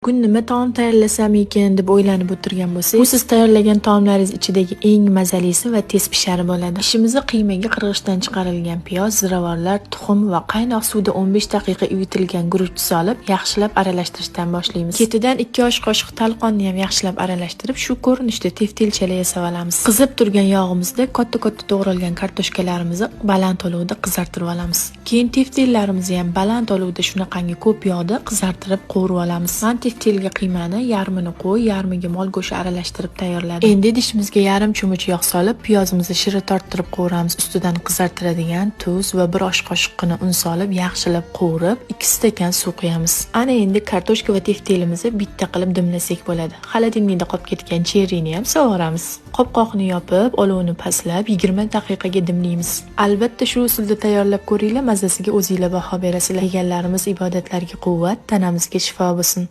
Bugun nima taom tayyorlasam ekan deb o'ylanib o'tirgan bo'lsangiz, bu siz tayyorlagan taomlaringiz ichidagi eng mazalisi va tez pishari bo'ladi. Ishimizni qiymaga qirg'ichdan chiqarilgan piyoz, ziravorlar, tuxum va qaynoq suvda 15 daqiqa uvitilgan guruch solib, yaxshilab aralashtirishdan boshlaymiz. Ketidan 2 osh qoshiq talqonni ham yaxshilab aralashtirib, shu ko'rinishda teftelchalar yasab olamiz. Qizib turgan yog'imizda katta-katta to'g'ralgan kartoshkalarimizni baland olovda qizartirib olamiz. Keyin teftellarimizni ham baland olovda shunaqangi ko'p yog'da qizartirib qovurib olamiz. Teftelga qiymani yarmini qo'y, yarmiga mol go'shti aralashtirib tayyorladim. Endi idishimizga yarim cho'mich yog' solib, piyozimizni shira torttirib qovuramiz. Ustidan qizartiradigan tuz va 1 osh qoshiqqina un solib, yaxshilab qovurib, 2 stakan suv quyamiz. Ana endi kartoshka va teftelimizni bitta qilib dimlasak bo'ladi. Xolodilnikda qolib ketgan cherini ham sovuramiz. Qopqoqni yopib, olovni pastlab 20 daqiqaga dimlaymiz. Albatta shu usulda tayyorlab ko'ringlar, mazasiga o'zingizlar baho berasizlar. Yeganlarimiz ibodatlarga quvvat, tanamizga shifo bo'lsin.